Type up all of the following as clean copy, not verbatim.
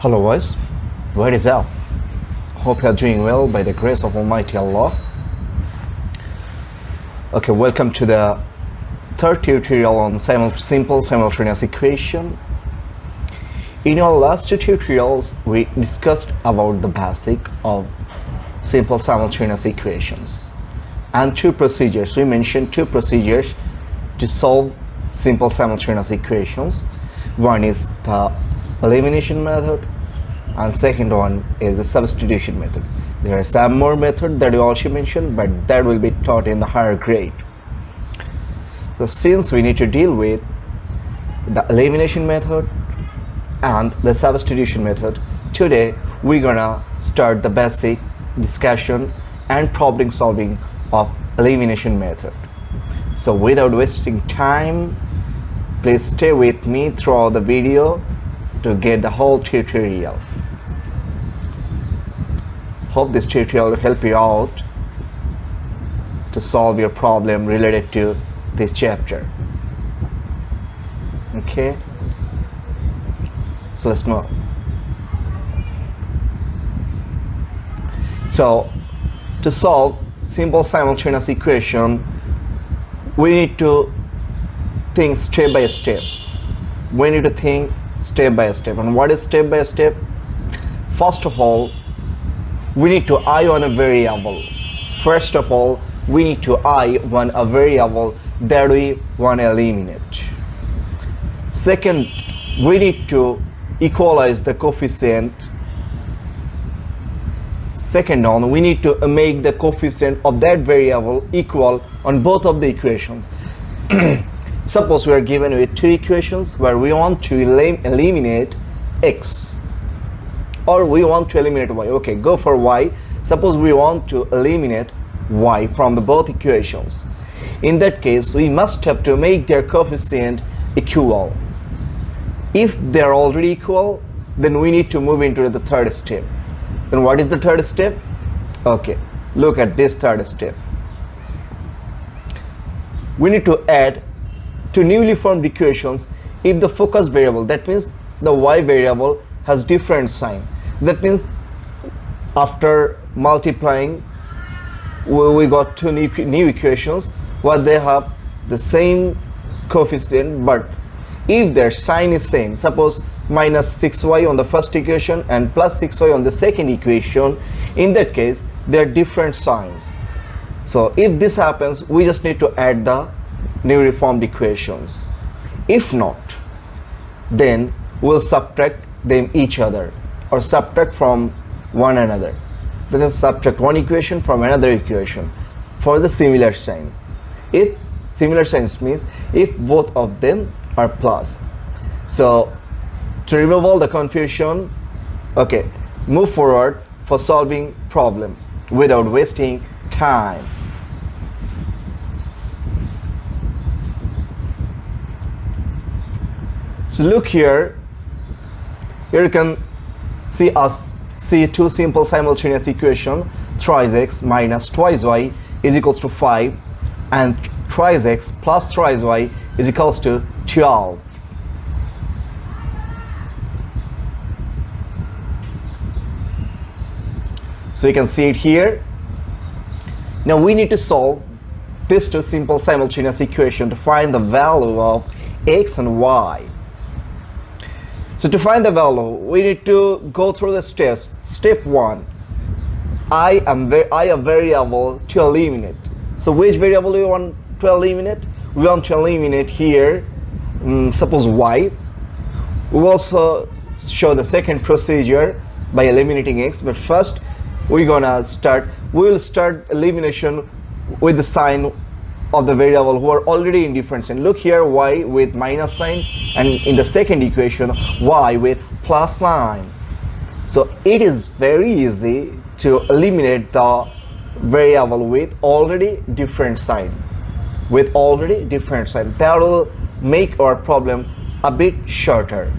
Hello boys, what is up? Hope you are doing well by the grace of Almighty Allah. Okay, welcome to the third tutorial on simple simultaneous equation. In our last two tutorials, we discussed about the basic of simple simultaneous equations and two procedures. We mentioned two procedures to solve simple simultaneous equations. One is the elimination method and second one is the substitution method. There are some more methods that we also mentioned, but that will be taught in the higher grade. So since we need to deal with the elimination method and the substitution method, today we're gonna start the basic discussion and problem solving of elimination method. So without wasting time, please stay with me throughout the video to get the whole tutorial. Hope this tutorial will help you out to solve your problem related to this chapter. Okay, so let's move. So to solve simple simultaneous equation, we need to think step by step. We need to think step by step. And what is step by step? First of all, we need to eye on a variable. First of all, we need to eye on a variable that we want to eliminate. Second, we need to equalize the coefficient. Second on, we need to make the coefficient of that variable equal on both of the equations. Suppose we are given with two equations where we want to eliminate x or we want to eliminate y. Okay, go for y. Suppose we want to eliminate y from the both equations. In that case, we must have to make their coefficient equal. If they are already equal, then we need to move into the third step. Then what is the third step? Okay, look at this third step. We need to add two newly formed equations if the focus variable, that means the y variable, has different sign. That means after multiplying, we got two new equations where they have the same coefficient, but if their sign is same, suppose minus 6y on the first equation and plus 6y on the second equation, in that case they are different signs. So if this happens, we just need to add the newly formed equations. If not, then we'll subtract them each other or subtract from one another. That is, subtract one equation from another equation for the similar signs. If similar signs means if both of them are plus. So to remove all the confusion, okay, move forward for solving problem without wasting time. So look here. Here you can see two simple simultaneous equation, thrice x minus twice y is equals to 5 and thrice x plus thrice y is equals to 12. So you can see it here. Now we need to solve these two simple simultaneous equation to find the value of x and y. So to find the value, we need to go through the steps. Step 1, I a variable to eliminate. So which variable do we want to eliminate? We want to eliminate here, suppose y. We will also show the second procedure by eliminating x, but first we will start elimination with the sign of the variable who are already in different sign. Look here, y with minus sign, and in the second equation y with plus sign. So it is very easy to eliminate the variable with already different sign. That will make our problem a bit shorter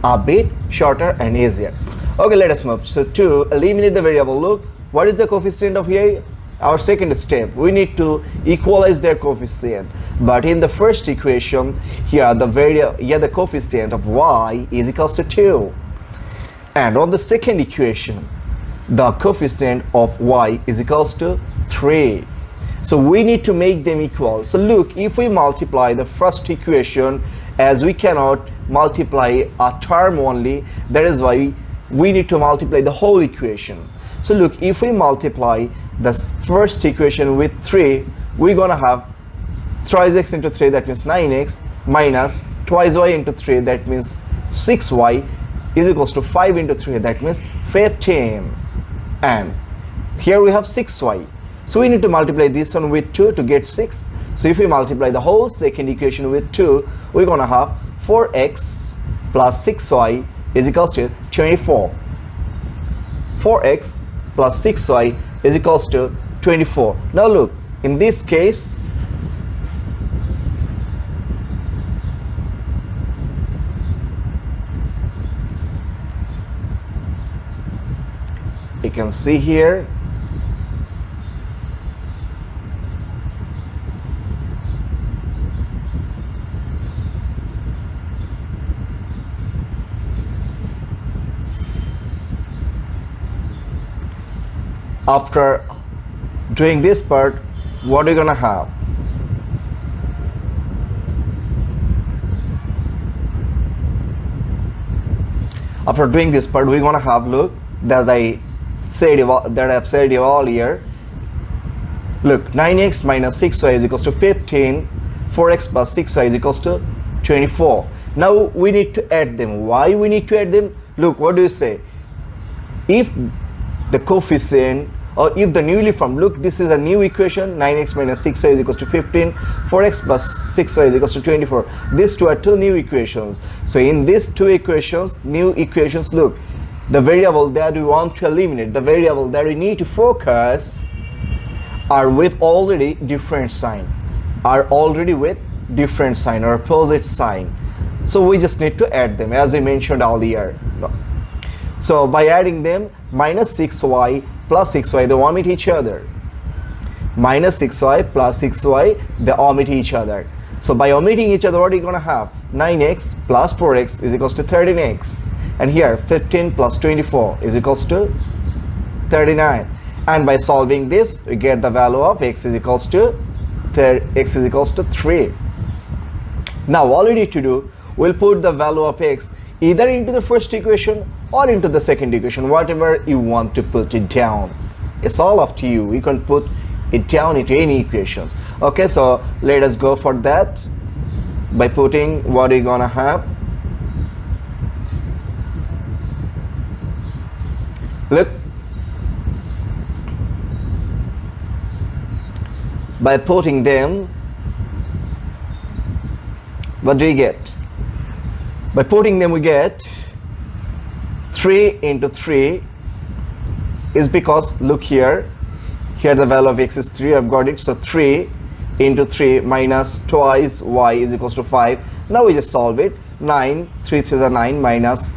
and easier. Okay, let us move. So to eliminate the variable, look, what is the coefficient of here? Our second step, we need to equalize their coefficient. But in the first equation, here the coefficient of y is equals to 2. And on the second equation, the coefficient of y is equals to 3. So we need to make them equal. So look, if we multiply the first equation, as we cannot multiply a term only, that is why we need to multiply the whole equation. So look, if we multiply the first equation with 3, we're gonna have thrice x into 3, that means 9x, minus twice y into 3, that means 6y, is equals to 5 into 3, that means 15. And here we have 6y. So we need to multiply this one with 2 to get 6. So if we multiply the whole second equation with 2, we're gonna have 4x plus 6y is equals to 24. 4x plus 6y is equals to 24. Now look, in this case, you can see here after doing this part, what are you gonna have? After doing this part, we're gonna have, look, as I've said earlier, look, 9x minus 6y is equals to 15, 4x plus 6y is equals to 24. Now we need to add them. Why we need to add them? Look, what do you say? If the coefficient, or if the newly formed, look, this is a new equation, 9x minus 6y is equals to 15, 4x plus 6y is equals to 24. These two are two new equations. So in these two equations, new equations, look, the variable that we want to eliminate, the variable that we need to focus are with already different sign, or opposite sign. So we just need to add them, as I mentioned earlier. So by adding them, minus 6y plus 6y, they omit each other. Minus 6y plus 6y, they omit each other. So by omitting each other, what are you going to have? 9x plus 4x is equals to 13x. And here 15 plus 24 is equals to 39. And by solving this, we get the value of x is equals to 3. Now all we need to do, we'll put the value of x either into the first equation or into the second equation, whatever you want to put it down. It's all up to you. You can put it down into any equations. Okay, so let us go for that by putting what we're gonna have. Look, by putting them, what do we get? By putting them, we get 3 into 3 is because, look here the value of x is 3, I've got it. So 3 into 3 minus twice y is equals to 5. Now we just solve it. 9, 3 3 is 9 minus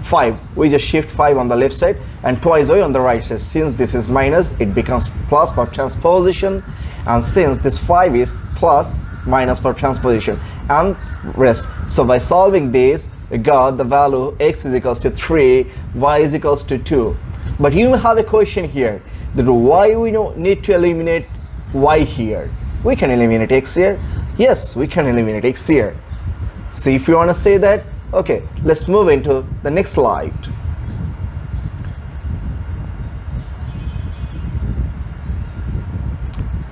5. We just shift 5 on the left side and twice y on the right side. Since this is minus, it becomes plus for transposition, and since this 5 is plus, minus for transposition, and rest. So by solving this, we got the value x is equals to 3, y is equals to 2. But you may have a question here, that why we need to eliminate y here? We can eliminate x here. Yes, we can eliminate x here. So if you want to say that, okay, let's move into the next slide.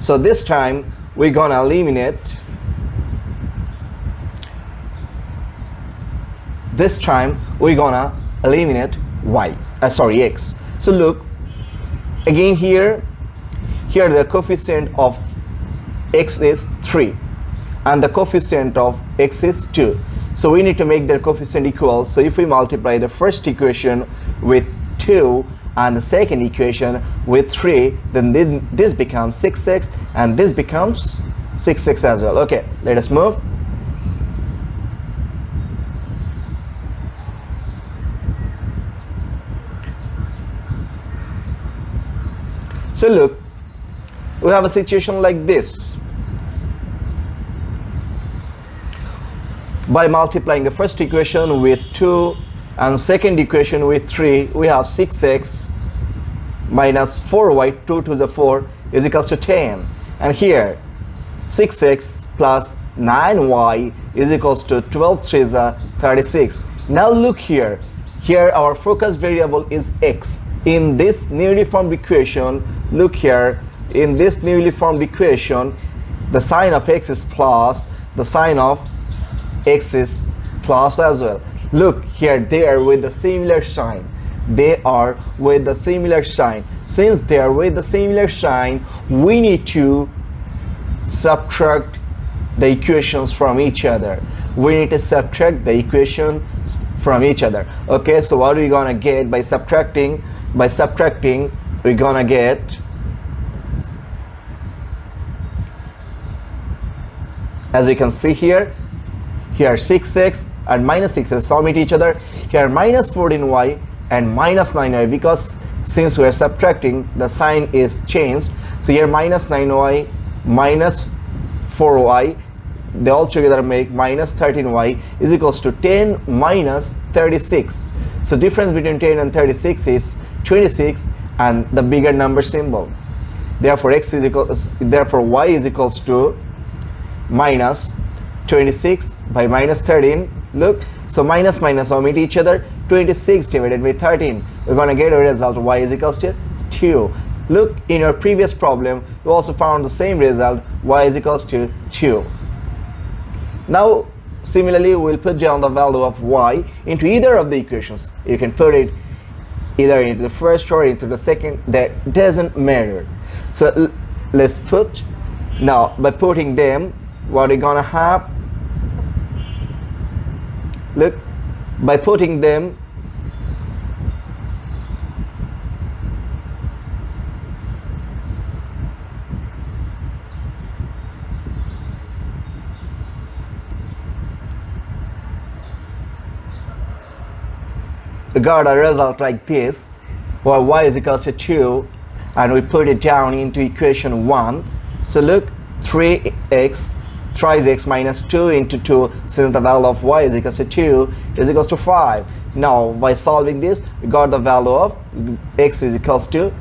So this time we're gonna eliminate x. So look again, here the coefficient of x is 3 and the coefficient of x is 2. So we need to make their coefficient equal. So if we multiply the first equation with 2 and the second equation with 3, then this becomes 6x and this becomes 6x as well. Okay, let us move. So look, we have a situation like this. By multiplying the first equation with 2 and second equation with 3 we have 6x minus 4y, 2 to the 4 is equals to 10, and here 6x plus 9y is equals to 12 3 is 36. Now look here, our focus variable is x. In this newly formed equation, look here, in this newly formed equation the sign of x is plus, the sign of x is plus as well. Look here, they are with the similar sign. They are with the similar sign. Since they are with the similar sign, we need to subtract the equations from each other. We need to subtract the equations from each other. Okay, so what are we gonna get by subtracting? By subtracting, we're gonna get, as you can see here 6x and minus 6x submit each other. Here minus 14y and minus 9y, because since we are subtracting, the sign is changed. So here minus 9y minus 4y, they all together make minus 13y is equals to 10 minus 36. So difference between 10 and 36 is 26 and the bigger number symbol. Therefore y is equals to minus 26 by minus 13. Look, so minus minus omit each other, 26 divided by 13, we're gonna get a result y is equals to 2. Look, in your previous problem you also found the same result, y is equals to 2. Now similarly we'll put down the value of y into either of the equations. You can put it either into the first or into the second, that doesn't matter. So let's put, now by putting them, what we're gonna have, look, by putting them, we got a result like this, where y is equals to 2, and we put it down into equation 1. So look, 3x thrice x minus 2 into 2, since the value of y is equals to 2 is equals to 5. Now by solving this, we got the value of x is equals to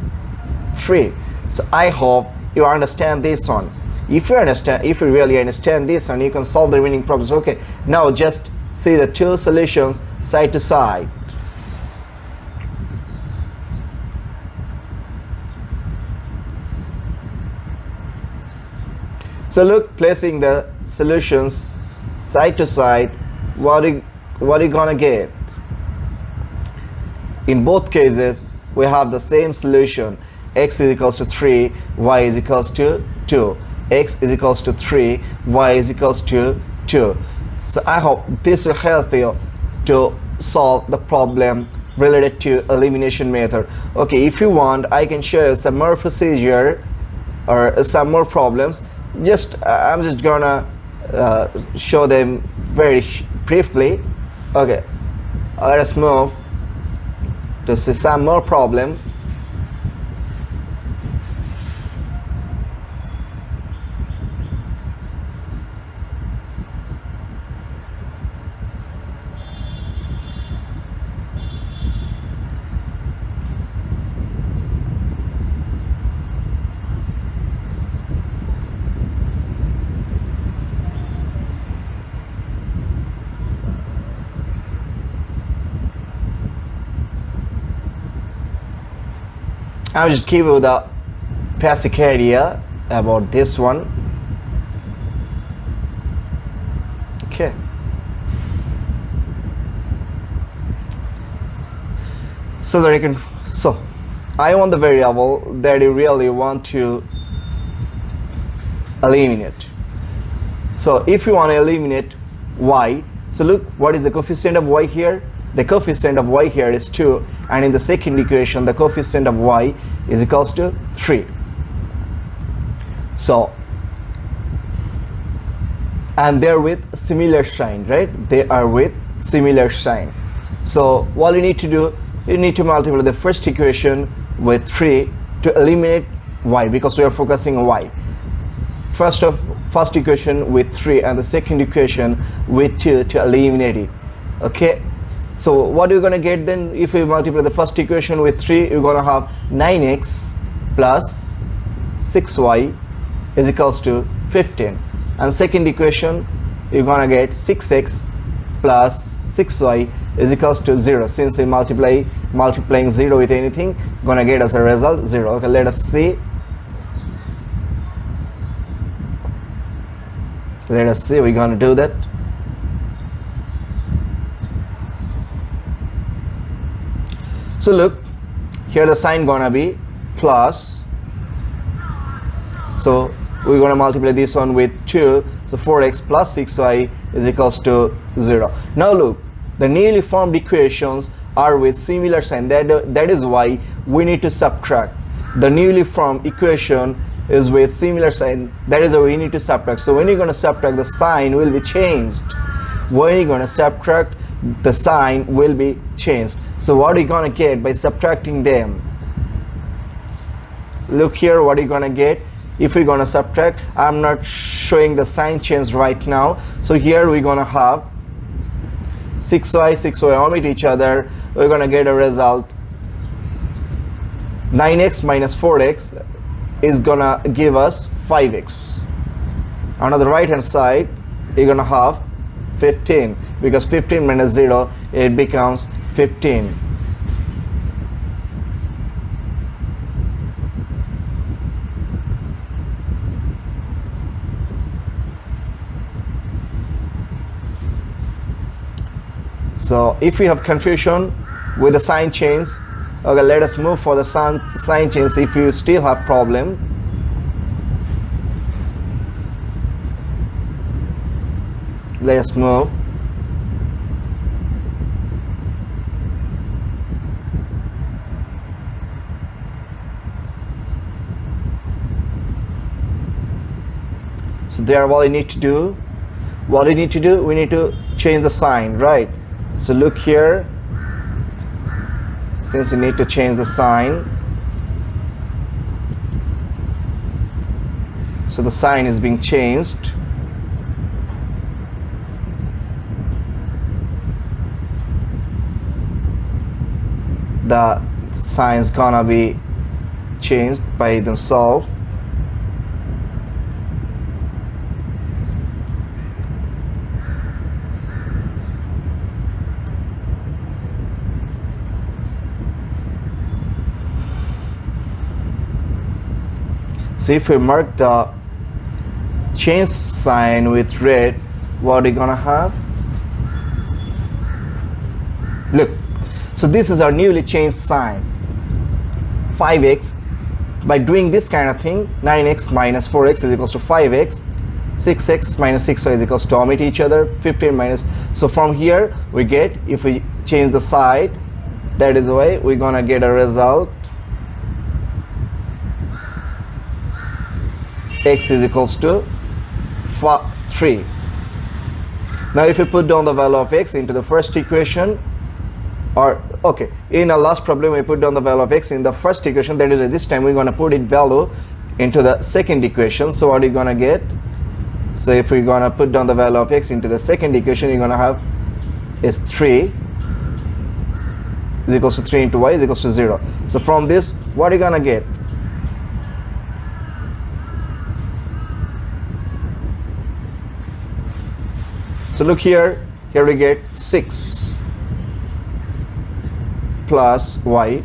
3. So I hope you understand this one. If you really understand this one, you can solve the remaining problems. Okay, now just see the two solutions side to side. So look, placing the solutions side to side, what are you gonna get? In both cases we have the same solution. X is equals to 3, y is equals to 2. X is equals to 3, y is equals to 2. So I hope this will help you to solve the problem related to elimination method. Okay, if you want, I can show you some more procedure or some more problems. I'm just gonna show them very briefly. Okay, let us move to see some more problem. I'll just give you the basic idea about this one. Okay. So that you can, so I want the variable that you really want to eliminate. So if you want to eliminate y, so look, what is the coefficient of y here? The coefficient of y here is 2, and in the second equation the coefficient of y is equals to 3. So, and they're with similar sign, right? They are with similar sign. So what you need to do, you need to multiply the first equation with 3 to eliminate y, because we are focusing on y. First equation with 3 and the second equation with 2 to eliminate it. Okay, So what you're gonna get then, if we multiply the first equation with 3, you're gonna have 9x plus 6y is equals to 15, and second equation you're gonna get 6x plus 6y is equals to 0. Since we multiplying 0 with anything, gonna get as a result 0. Okay, let us see. We're gonna do that. So look, here the sign gonna be plus, so we're gonna multiply this one with 2, so 4x plus 6y is equals to 0. Now look, the newly formed equations are with similar sign, that is why we need to subtract. The newly formed equation is with similar sign, that is why we need to subtract. So when you're going to subtract, the sign will be changed. When you're going to subtract, the sign will be changed. So what are you going to get by subtracting them? Look here, what are you going to get if we're going to subtract. I'm not showing the sign change right now. So here we're going to have 6y omit each other. We're going to get a result 9x minus 4x is gonna give us 5x. And on the right hand side you're gonna have 15, because 15 minus 0, it becomes 15. So if we have confusion with the sign change, okay, let us move for the sign change. If you still have problem, let us move. So there, what we need to do, we need to change the sign, right? So look here, since you need to change the sign, so the sign is being changed. The sign's gonna be changed by themselves. So if we mark the change sign with red, what are you gonna have? Look, so this is our newly changed sign, 5x. By doing this kind of thing, 9x minus 4x is equals to 5x, 6x minus 6y is equals to omit each other, 15 minus, so from here we get, if we change the side, that is why we're gonna get a result x is equals to 3. Now if you put down the value of x into the first equation, or okay, in our last problem we put down the value of x in the first equation, that is this time we're going to put it value into the second equation. So what are you going to get? So if we're going to put down the value of x into the second equation, you're going to have is 3 is equals to 3 into y is equals to 0. So from this, what are you going to get? So look here, we get 6 plus y,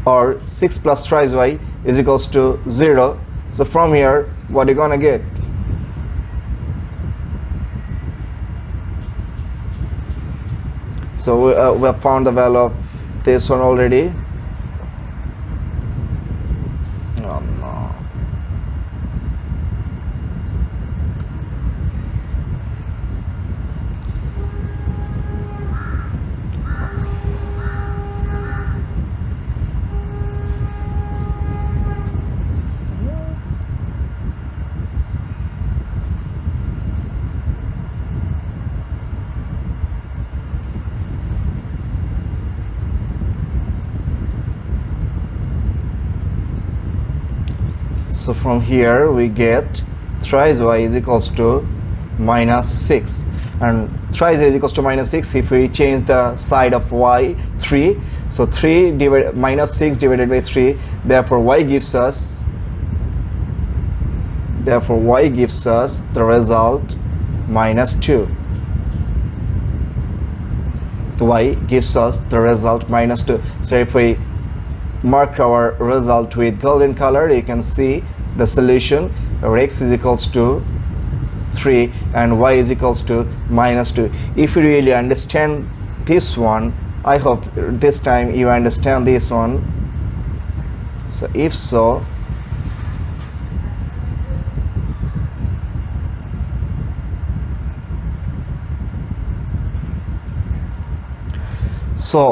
or 6 plus thrice y is equals to 0. So from here, what are you gonna get? So we have found the value of this one already. Oh no. So from here we get thrice y is equals to minus 6. and thrice a is equals to minus 6. If we change the side of y, 3, so 3 divided minus 6 divided by 3, therefore y gives us the result minus 2. Y gives us the result minus 2. So if we mark our result with golden color, you can see the solution, where x is equals to 3 and y is equals to minus 2. If you really understand this one, I hope this time you understand this one. So if so,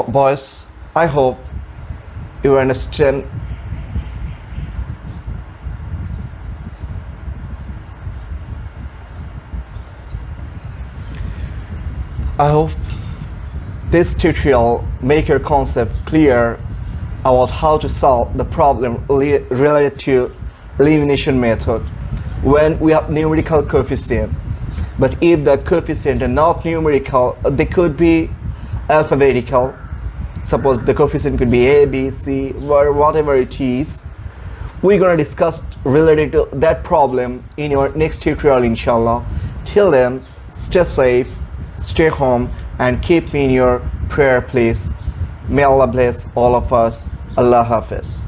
boys, I hope you understand. I hope this tutorial make your concept clear about how to solve the problem related to elimination method when we have numerical coefficient. But if the coefficient are not numerical, they could be alphabetical. Suppose the coefficient could be a, b, c, or whatever it is. We're gonna discuss related to that problem in your next tutorial, inshallah. Till then, stay safe, stay home, and keep me in your prayer, please. May Allah bless all of us. Allah Hafiz.